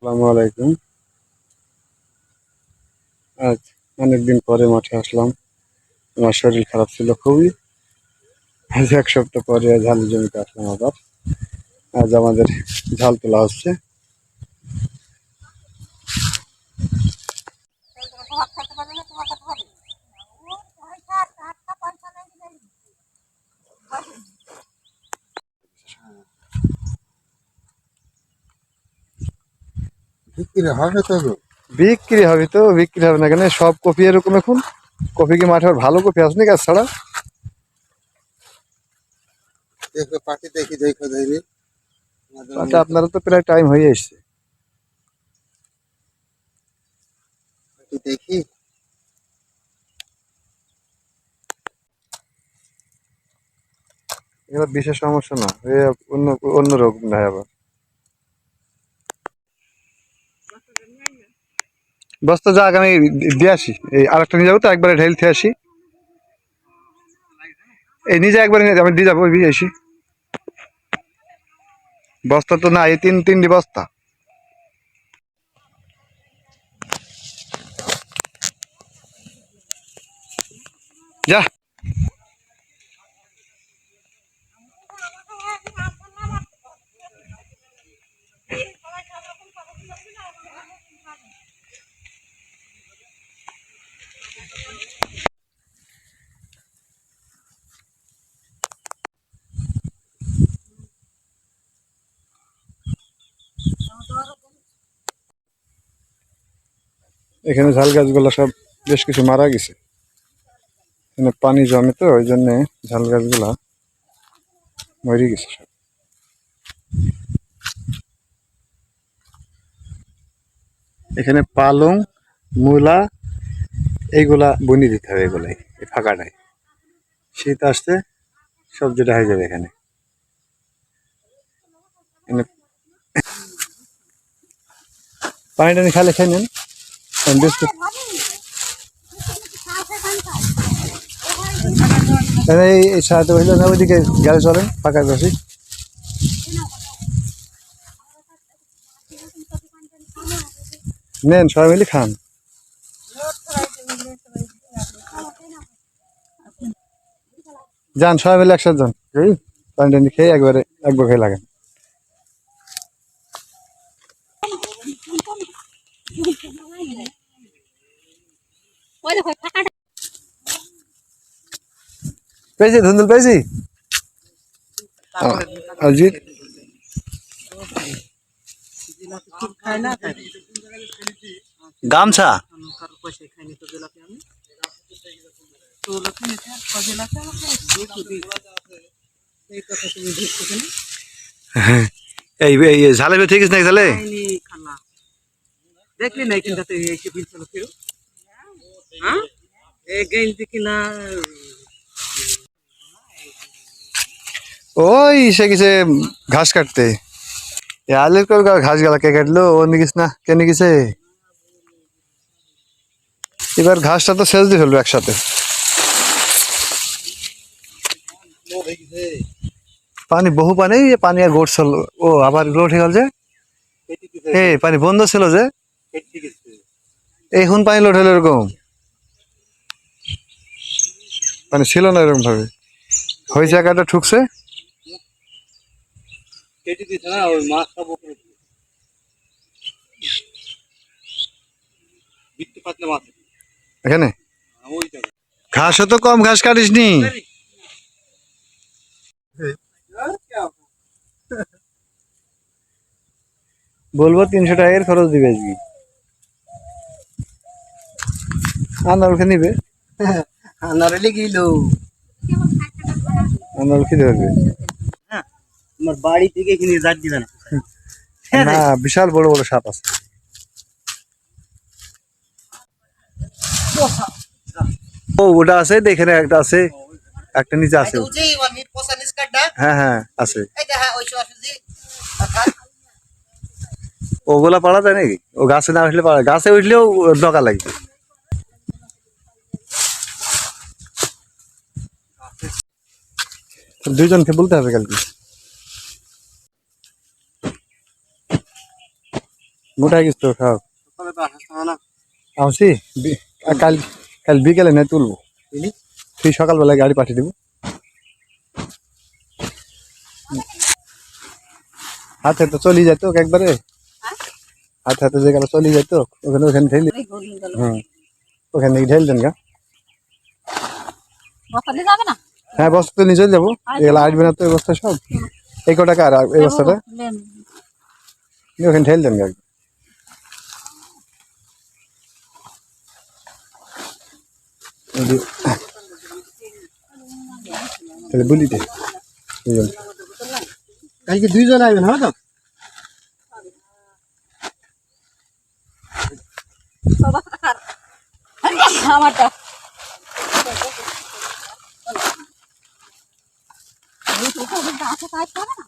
আসসালামু আলাইকুম। আজ অনেকদিন পরে মাঠে আসলাম। আমার শরীর খারাপ ছিল খুবই। আজ 1 সপ্তাহ পরে ঝাল জমিতে আসলাম আবার। আজ আমাদের ঝাল তোলা হচ্ছে। বিক্রি হবে না কেন? সব কপি এরকম এখন। কপি কি মাঠে আর ভালো কপি আসেনি গাছ ছাড়া? পাটি আপনারা তো প্রায় টাইম হয়ে এসছে। এগুলো বিশেষ সমস্যা না, অন্য অন্য রোগ নাই আবার। বস্তা যাক, আমি দিয়ে আসি। এই আরেকটা নিয়ে যাবো তো, একবারে ঢেলতে আসি। এই নিজে একবারে আমি দিয়ে যাবো, দিয়ে আসি। বস্তা তো না, এই তিনটি বস্তা। যা। এখানে ঝাল গাছগুলো সব বেশ কিছু মারা গেছে। এখানে পানি জমে তো, ওই জন্যে ঝাল গাছগুলা মরে গেছে সব। এখানে পালং, মূলা এইগুলা বুনি দিতে হবে, এগুলাই এই ফাঁকাটায়। শীত আসতে সবজিটা হয়ে যাবে এখানে। এখানে পানি টানি খালে খেয়ে নেন। বিস্কুট এই সাহায্য হইলে না, ওইদিকে গেলে চলেন, ফাঁকা বসি। নেন, সবাই মিলে খান। যান সবাই মিলে একসাথে যান, এই পানি টানি খেয়ে একবারে একবার খেয়ে লাগেন। পেয়েছি, ধুন্দুল পেয়েছি। অজিত গামছা এই ঝালে ঠিক আছে না ঝালে দেখলি না কিন্তু ওই সে গেছে ঘাস কাটতে। আলের কর ঘাস গেলা কে কাটলো? ও নিকিস না, কে নিকিছে? এবার ঘাসটা তো সেচ দিয়ে ফেলবো একসাথে। পানি বহু পানি, পানি আর গড়ছিল। ও আবার উঠে গেল যে, এই পানি বন্ধ ছিল যে, এখন পানি লোড হলো এরকম। পানি ছিল না এরকম ভাবে, ওই জায়গাটা ঠুকছে। এখানে ঘাসও তো কম, ঘাস কাটিস নি। বলবো 300 টাকার খরচ দিবে আজকে। আনারকে নিবে, আনারলে গেলো, আনার কি ধরবে? আমার বাড়ি থেকে এখানে জাত দিবে না। না, বিশাল বড় বড় সাপ আছে। ও ওটা আছে, এখানে একটা আছে, একটা নিচে আছে। হ্যাঁ হ্যাঁ আছে। ওগুলা পাড়া যায় নাকি? ও গাছে না উঠলে পাড়া, গাছে উঠলেও ডকা লাগবে। দুইজনকে বলতে হবে কালকে। মোটা হয়ে গেছে তো সব। সকালে তো আসতে হবে না। আসি কাল কাল বিকেলে না তুলবো, তুই সকালবেলায় গাড়ি পাঠিয়ে দেবো। হাতে তো চলেই যেত একবারে, হাতে হাতে যে গেল চলেই যেত, ওখানে ওখানে ঢেলে। হ্যাঁ ওখানে ঢেল দেন গা। যাবে না? হ্যাঁ বস্তা তো নিয়ে চলে যাবো, এগুলো আসবে না তো এই বস্তা সব। এই কটা কার এই বস্তাটা ওখানে ঢেল দেন গা। তাহলে বলি দে কালকে 2 জন আসবেন, হবে তো? আমারটা আছে, কাজ করে না।